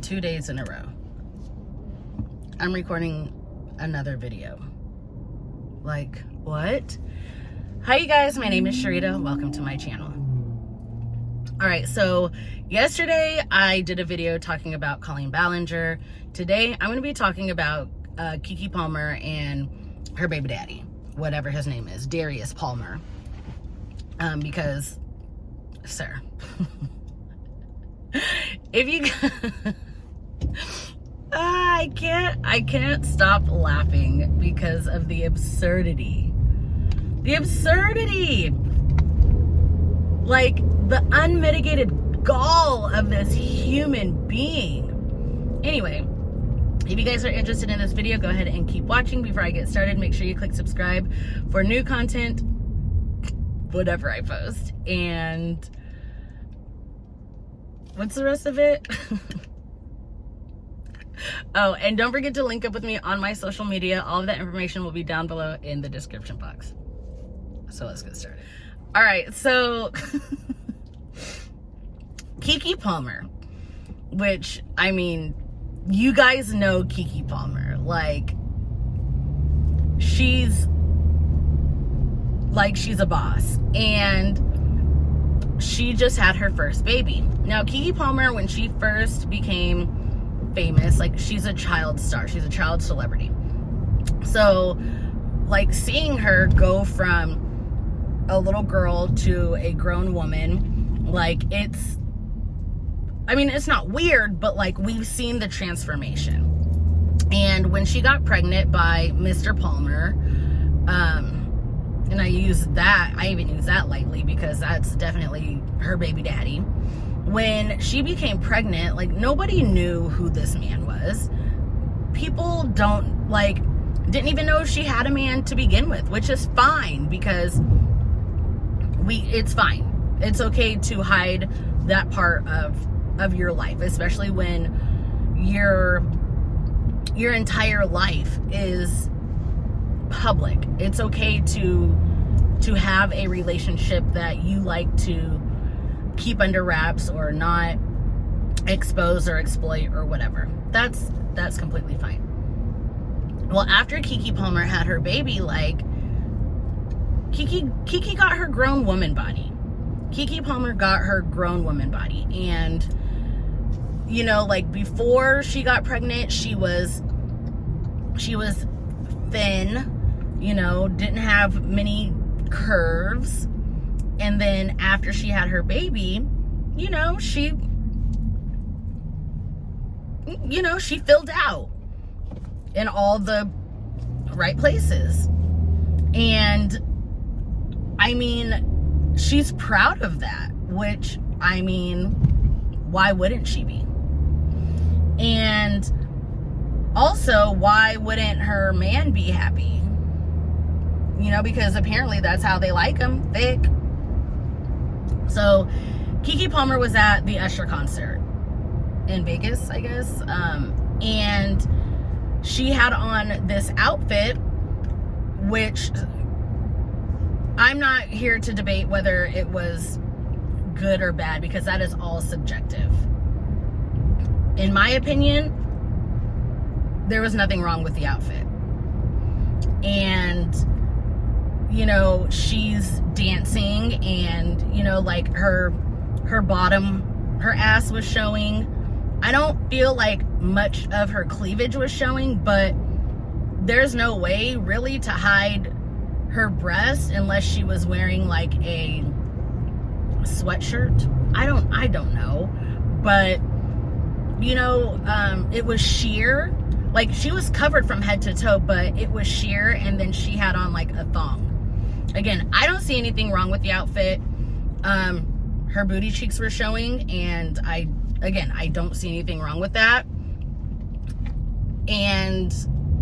2 days in a row. I'm recording another video. Like, what? Hi, you guys. My name is Cherita. Welcome to my channel. All right, so yesterday I did a video talking about Colleen Ballinger. Today I'm going to be talking about Keke Palmer and her baby daddy, whatever his name is, Darius Palmer. Because, sir, if you I can't stop laughing because of the absurdity. Like, the unmitigated gall of this human being. Anyway, if you guys are interested in this video, go ahead and keep watching. Before I get started, make sure you click subscribe for new content whatever I post. And what's the rest of it? Oh, and don't forget to link up with me on my social media. All of that information will be down below in the description box. So let's get started. All right, so Keke Palmer, which, I mean, you guys know Keke Palmer. Like, she's a boss, and she just had her first baby. Now, Keke Palmer, when she first became famous, like, she's a child star, she's a child celebrity. So, like, seeing her go from a little girl to a grown woman, like, it's not weird, but like, we've seen the transformation. And when she got pregnant by Mr. Palmer, and I even use that lightly because that's definitely her baby daddy. When she became pregnant, like, nobody knew who this man was. People didn't even know she had a man to begin with, which is fine, because it's fine. It's okay to hide that part of your life, especially when your entire life is public. It's okay to have a relationship that you like to keep under wraps or not expose or exploit or whatever. That's completely fine. Well, after Keke Palmer had her baby, like, Keke got her grown woman body. Keke Palmer got her grown woman body. And, you know, like, before she got pregnant, she was thin, you know, didn't have many curves. And then after she had her baby, you know, she filled out in all the right places. And I mean, she's proud of that, which, I mean, why wouldn't she be? And also, why wouldn't her man be happy? You know, because apparently that's how they like them, thick. So, Keke Palmer was at the Usher concert in Vegas, I guess. And she had on this outfit, which I'm not here to debate whether it was good or bad, because that is all subjective. In my opinion, there was nothing wrong with the outfit. And, you know, she's dancing, and, you know, like, her bottom, her ass was showing. I don't feel like much of her cleavage was showing, but there's no way really to hide her breast unless she was wearing like a sweatshirt. I don't know, but, you know, it was sheer. Like, she was covered from head to toe, but it was sheer, and then she had on like a thong. Again, I don't see anything wrong with the outfit. Her booty cheeks were showing, and I don't see anything wrong with that. And,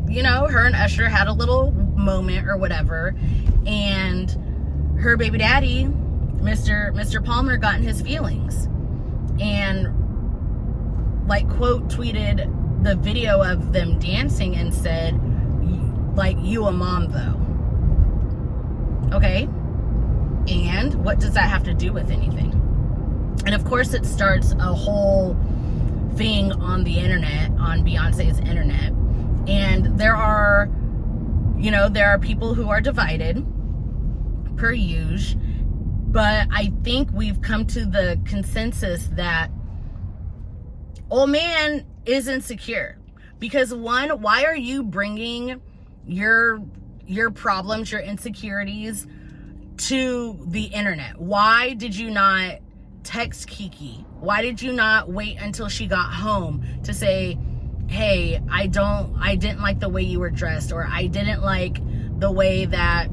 you know, her and Usher had a little moment or whatever, and her baby daddy, Mr. Palmer, got in his feelings, and, like, quote tweeted the video of them dancing and said, like, "You a mom though." Okay, and what does that have to do with anything? And of course, it starts a whole thing on the internet, on Beyonce's internet. And there are people who are divided, per usual, but I think we've come to the consensus that old man is insecure. Because one, why are you bringing your problems, your insecurities to the internet? Why did you not text Keke? Why did you not wait until she got home to say, hey, I didn't like the way you were dressed, or I didn't like the way that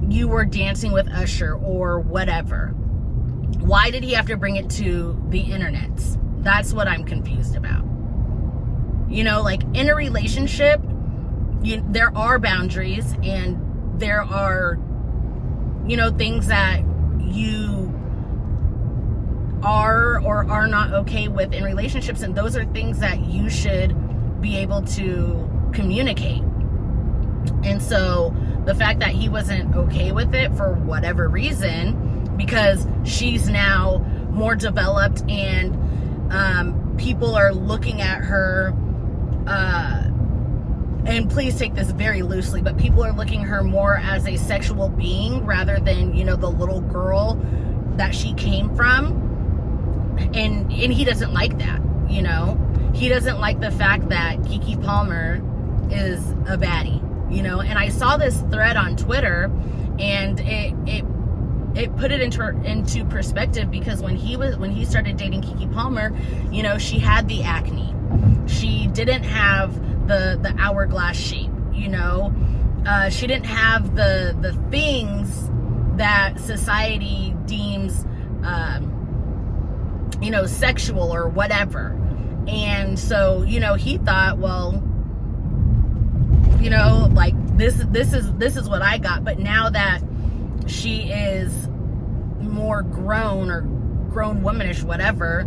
you were dancing with Usher, or whatever? Why did he have to bring it to the internet? That's what I'm confused about. Like, in a relationship, there are boundaries, and there are, things that you are or are not okay with in relationships, and those are things that you should be able to communicate. And so the fact that he wasn't okay with it for whatever reason, because she's now more developed and people are looking at her, and please take this very loosely, but people are looking at her more as a sexual being rather than, the little girl that she came from. And he doesn't like that, He doesn't like the fact that Keke Palmer is a baddie, And I saw this thread on Twitter, and it put it into perspective, because when he started dating Keke Palmer, she had the acne. She didn't have the hourglass shape, she didn't have the things that society deems sexual or whatever. And so, he thought, well, like, this is what I got. But now that she is more grown, or grown womanish, whatever,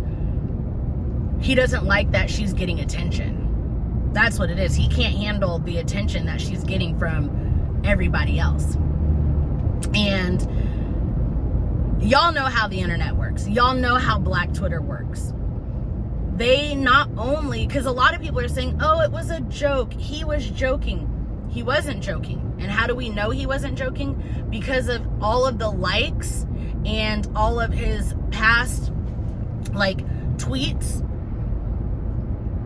he doesn't like that she's getting attention. That's what it is. He can't handle the attention that she's getting from everybody else. And y'all know how the internet works. Y'all know how Black Twitter works. They not only, because a lot of people are saying, oh, it was a joke. He was joking. He wasn't joking. And how do we know he wasn't joking? Because of all of the likes and all of his past, tweets.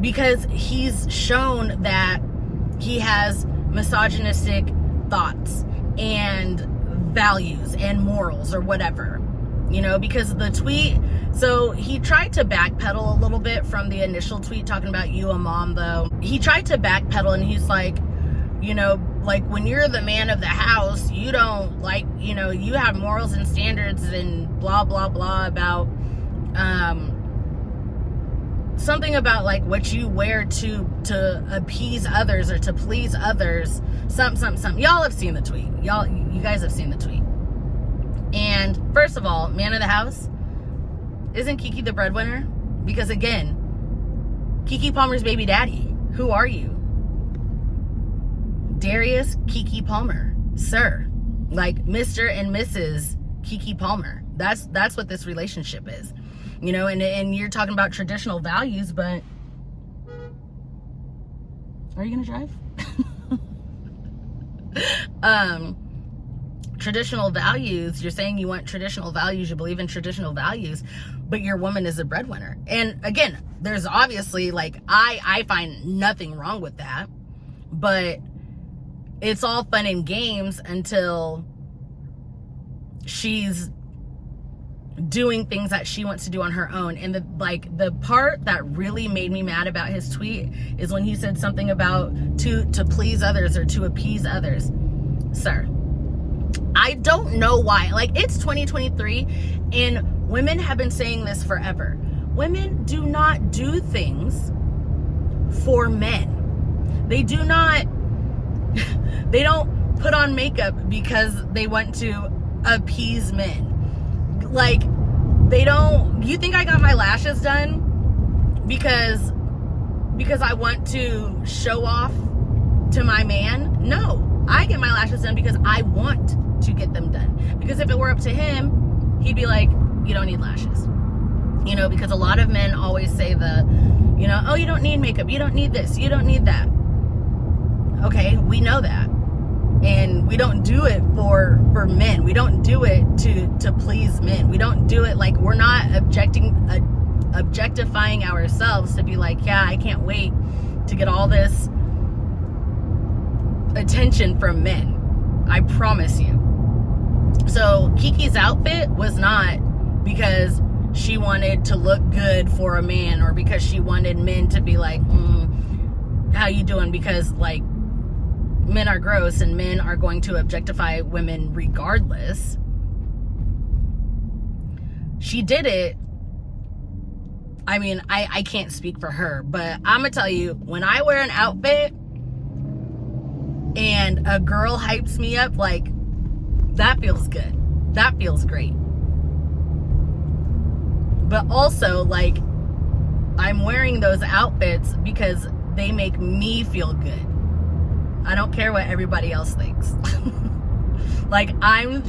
Because he's shown that he has misogynistic thoughts and values and morals, or whatever. Because the tweet, so he tried to backpedal a little bit from the initial tweet talking about you a mom, though. He tried to backpedal, and he's like, when you're the man of the house, you don't you have morals and standards and blah, blah, blah about, something about what you wear to appease others or to please others. Something. Y'all have seen the tweet. You guys have seen the tweet. And first of all, man of the house, isn't Keke the breadwinner? Because again, Keke Palmer's baby daddy. Who are you? Darius Keke Palmer, sir. Mr. and Mrs. Keke Palmer. That's what this relationship is. And you're talking about traditional values, but are you gonna drive? Traditional values, you're saying you want traditional values, you believe in traditional values, but your woman is a breadwinner. And again, there's obviously, I find nothing wrong with that, but it's all fun and games until she's doing things that she wants to do on her own. And the part that really made me mad about his tweet is when he said something about to please others or to appease others. Sir, I don't know why. It's 2023, and women have been saying this forever. Women do not do things for men. They do not, they don't put on makeup because they want to appease men. They don't, you think I got my lashes done because I want to show off to my man? No. I get my lashes done because I want to get them done. Because if it were up to him, he'd be like, you don't need lashes. Because a lot of men always say need makeup. You don't need this. You don't need that. Okay, we know that. And we don't do it for men. We don't do it to please men. We don't do it like, we're not objectifying ourselves to be like, yeah, I can't wait to get all this attention from men. I promise you. So Keke's outfit was not because she wanted to look good for a man, or because she wanted men to be like, how you doing? Because like, men are gross and men are going to objectify women regardless. She did it. I mean, I can't speak for her, but I'm gonna tell you, when I wear an outfit and a girl hypes me up, like, that feels good. That feels great. But also, like, I'm wearing those outfits because they make me feel good. I don't care what everybody else thinks. Like, I'm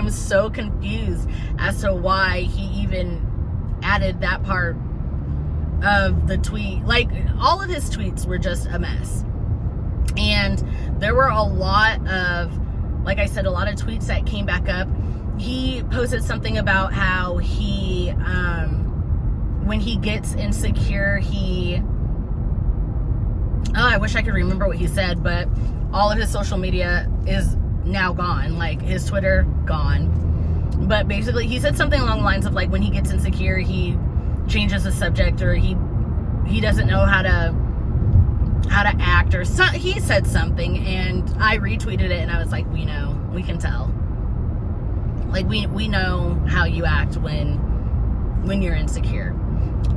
so confused as to why he even added that part of the tweet. Like, all of his tweets were just a mess. And there were a lot of, like I said, a lot of tweets that came back up. He posted something about how he, when he gets insecure, I wish I could remember what he said, but all of his social media is now gone. Like, his Twitter, gone. But basically, he said something along the lines of, like, when he gets insecure, he changes the subject, or he doesn't know how to act, or he said something, and I retweeted it, and I was like, we know, we can tell. Like, we know how you act when you're insecure.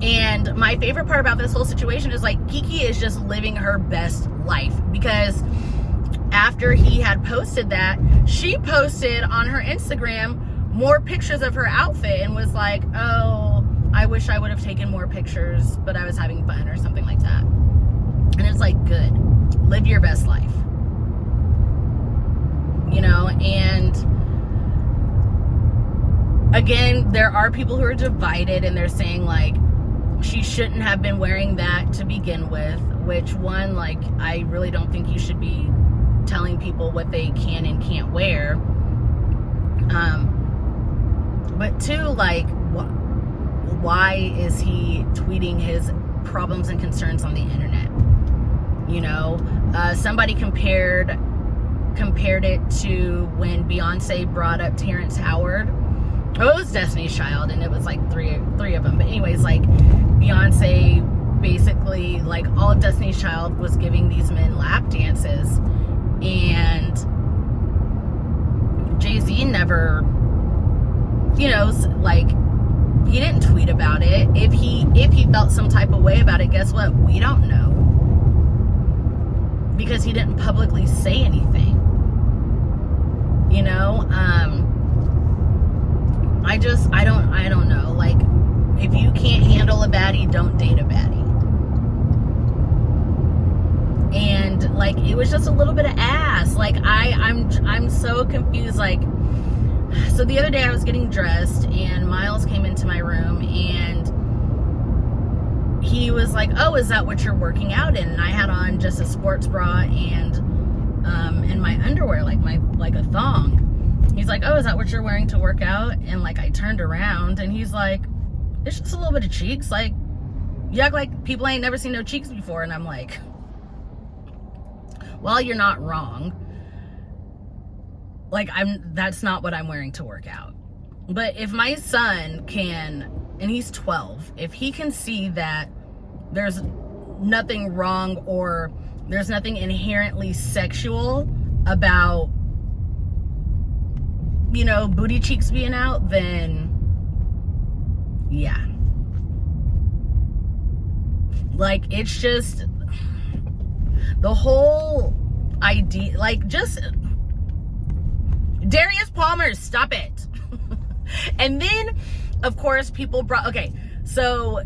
And my favorite part about this whole situation is, like, Keke is just living her best life, because after he had posted that, she posted on her Instagram more pictures of her outfit and was like, oh, I wish I would have taken more picture,s but I was having fun, or something like that. And it's like, good, live your best life, you know. And again, there are people who are divided, and they're saying, like, she shouldn't have been wearing that to begin with, which, one, like, I really don't think you should be telling people what they can and can't wear. But two, like, why is he tweeting his problems and concerns on the internet? You know, somebody compared it to when Beyonce brought up Terrence Howard. Oh, it was Destiny's Child, and it was like three of them. But anyways, like, Beyonce basically, like, all of Destiny's Child was giving these men lap dances, and Jay-Z never, you know, like, he didn't tweet about it. If he felt some type of way about it, guess what? We don't know, because he didn't publicly say anything, you know. I don't know. Like, if you can't handle a baddie, don't date a baddie. And, like, it was just a little bit of ass. Like, I'm so confused. Like, so the other day I was getting dressed, and Miles came into my room, and he was like, oh, is that what you're working out in? And I had on just a sports bra and my underwear, like a thong. He's like, oh, is that what you're wearing to work out? And, like, I turned around, and he's like, it's just a little bit of cheeks. Like, you act like people ain't never seen no cheeks before. And I'm like, well, you're not wrong. Like, that's not what I'm wearing to work out. But if my son can, and he's 12, if he can see that there's nothing wrong, or there's nothing inherently sexual about, you know, booty cheeks being out, then yeah. Like, it's just the whole idea, like, just Darius Palmer, stop it. And then, of course, people brought, okay, so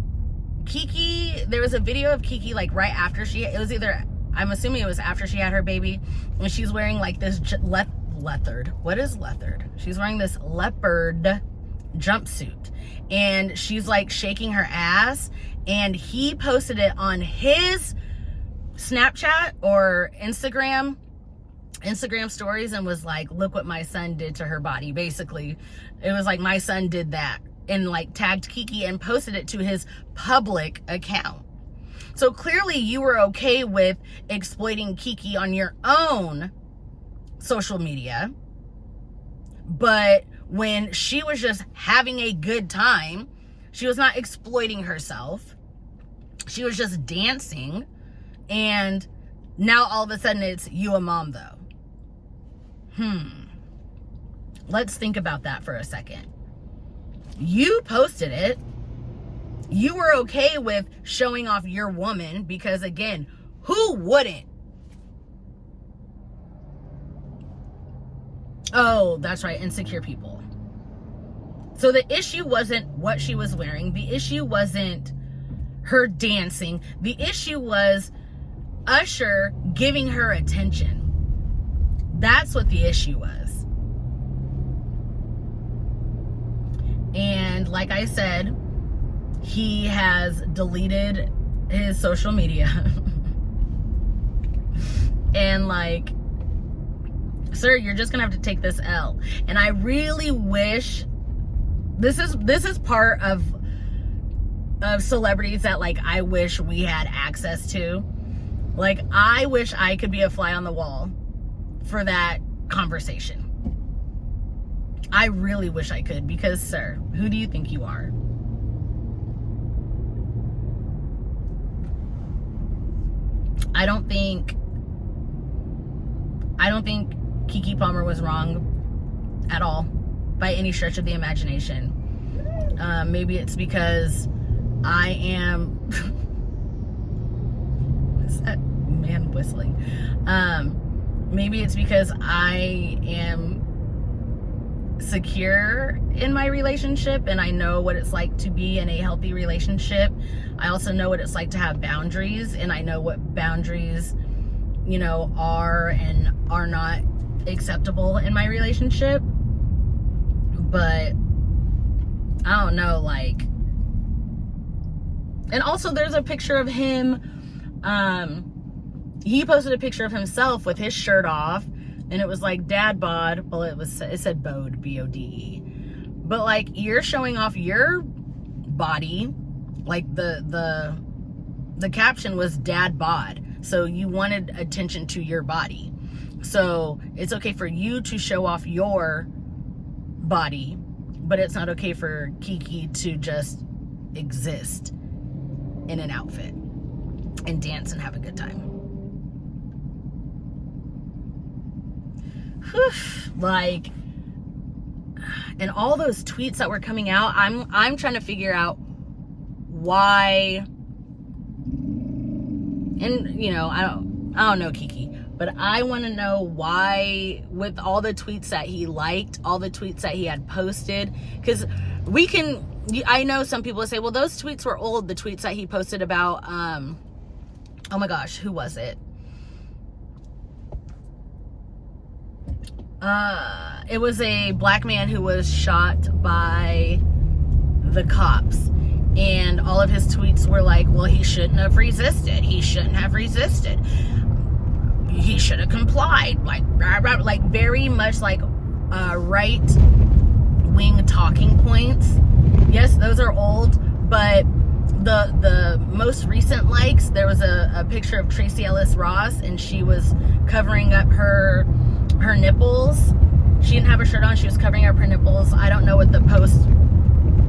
Keke, there was a video of Keke, like, right after it was either, I'm assuming it was after she had her baby, and she's wearing, like, this leopard. What is leopard? She's wearing this leopard jumpsuit, and she's like shaking her ass, and he posted it on his Snapchat or Instagram stories and was like, look what my son did to her body. Basically, it was like, my son did that, and like tagged Keke and posted it to his public account. So clearly you were okay with exploiting Keke on your own social media, but when she was just having a good time, she was not exploiting herself, she was just dancing, and now all of a sudden it's you a mom though. Let's think about that for a second. You posted it. You were okay with showing off your woman, because again, who wouldn't? Oh, that's right, insecure people. So the issue wasn't what she was wearing. The issue wasn't her dancing. The issue was Usher giving her attention. That's what the issue was. And like I said, he has deleted his social media. And like, sir, you're just gonna have to take this L. And I really wish, this is part of celebrities that like I wish we had access to. Like, I wish I could be a fly on the wall for that conversation. I really wish I could, because sir, who do you think you are? I don't think Keke Palmer was wrong at all by any stretch of the imagination. Maybe it's because I am is that man whistling? Maybe it's because I am secure in my relationship and I know what it's like to be in a healthy relationship. I also know what it's like to have boundaries, and I know what boundaries, you know, are and are not acceptable in my relationship. But I don't know, like, and also there's a picture of him, he posted a picture of himself with his shirt off, and it was like dad bod. Well, it said bode, B-O-D-E. But like, you're showing off your body. Like the caption was dad bod. So you wanted attention to your body. So it's okay for you to show off your body, but it's not okay for Keke to just exist in an outfit and dance and have a good time. Like, and all those tweets that were coming out, I'm trying to figure out why. And you know, I don't know Keke, but I want to know why, with all the tweets that he liked, all the tweets that he had posted, because I know some people say, well, those tweets were old, the tweets that he posted about oh my gosh, who was it? It was a black man who was shot by the cops, and all of his tweets were like, well, he shouldn't have resisted. He shouldn't have resisted. He should have complied. Like, rah, rah, like very much like right-wing talking points. Yes, those are old, but the most recent likes, there was a picture of Tracy Ellis Ross, and she was covering up her nipples. She didn't have a shirt on. She was covering up her nipples. I don't know what the post,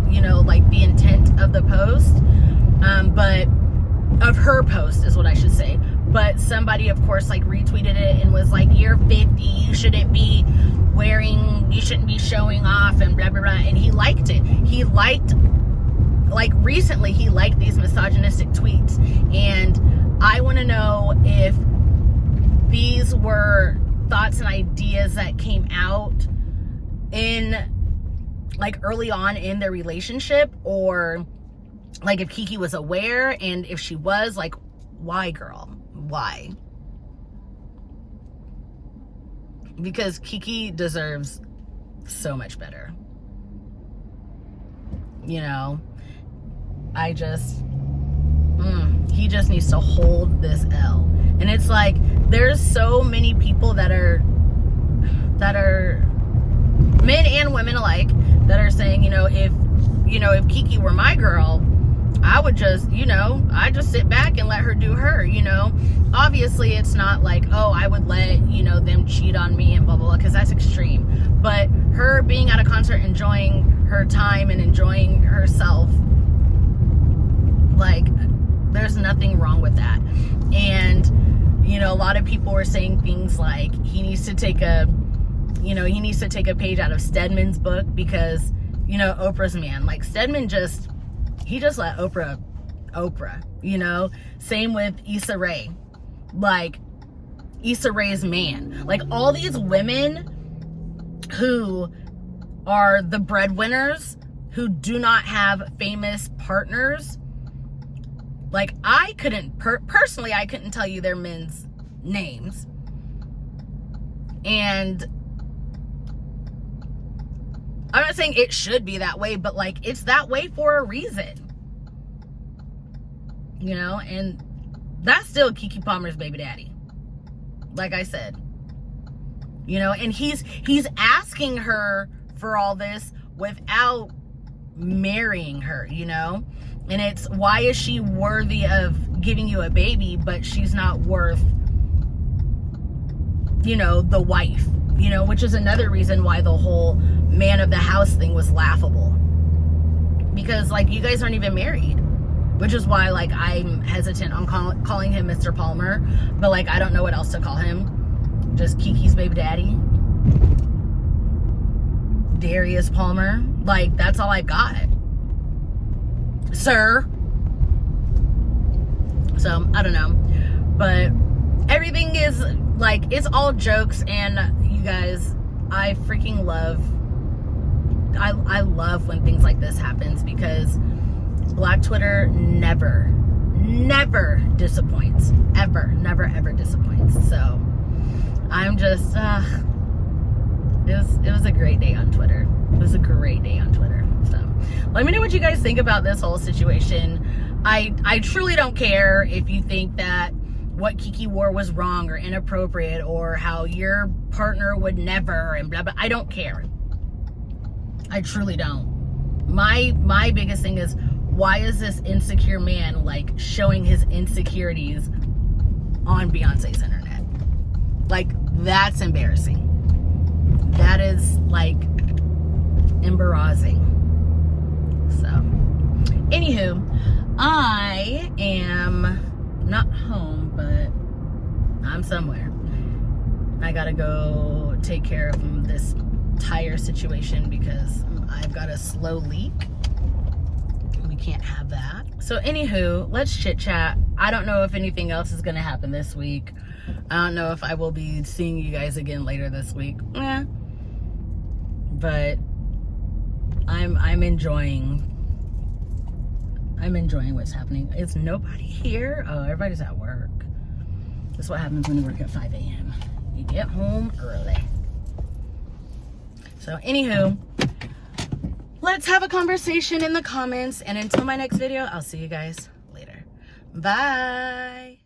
you know, like the intent of the post, but of her post is what I should say. But somebody, of course, like retweeted it and was like, you're 50, you shouldn't be showing off and blah, blah, blah. And he liked it. He liked, like recently, he liked these misogynistic tweets. And I want to know if these were thoughts and ideas that came out in like early on in their relationship, or like if Keke was aware, and if she was, like, why, girl? Why? Because Keke deserves so much better. you know, I just, he just needs to hold this L. And it's like, there's so many people that are men and women alike that are saying, if Keke were my girl, I would just, I just sit back and let her do her, Obviously, it's not like, oh, I would let, them cheat on me and blah, blah, blah, because that's extreme. But her being at a concert, enjoying her time and enjoying herself, like, there's nothing wrong with that. And, a lot of people were saying things like he needs to take a page out of Stedman's book because, Oprah's man. Like, Stedman he just let Oprah, Same with Issa Rae. Like, Issa Rae's man. Like, all these women who are the breadwinners, who do not have famous partners. Like, I couldn't, personally, I couldn't tell you their men's names. And I'm not saying it should be that way, but, like, it's that way for a reason. And that's still Keke Palmer's baby daddy. Like I said. And he's asking her for all this without marrying her, And it's, why is she worthy of giving you a baby, but she's not worth, the wife, which is another reason why the whole man of the house thing was laughable. Because, like, you guys aren't even married, which is why, like, I'm hesitant on calling him Mr. Palmer, but, like, I don't know what else to call him. Just Keke's baby daddy. Darius Palmer. Like, that's all I got. Sir. So, I don't know. But everything is, like, it's all jokes, and you guys, I freaking love, I love when things like this happens, because Black Twitter never disappoints. Ever. Never, ever disappoints. So, I'm just, it was a great day on Twitter. It was a great day on Twitter. So, let me know what you guys think about this whole situation. I truly don't care if you think that what Keke wore was wrong or inappropriate, or how your partner would never, and blah, blah. I don't care. I truly don't. My biggest thing is, why is this insecure man, like, showing his insecurities on Beyonce's internet? Like, that's embarrassing. That is, like, embarrassing. So, anywho, I am not home, but I'm somewhere. I gotta go take care of this tire situation because I've got a slow leak. We can't have that. So anywho, let's chit chat. I don't know if anything else is gonna happen this week. I don't know if I will be seeing you guys again later this week. But I'm enjoying what's happening. Is nobody here? Oh, everybody's at work. That's what happens when you work at 5 a.m. You get home early. So anywho, let's have a conversation in the comments, and until my next video, I'll see you guys later. Bye.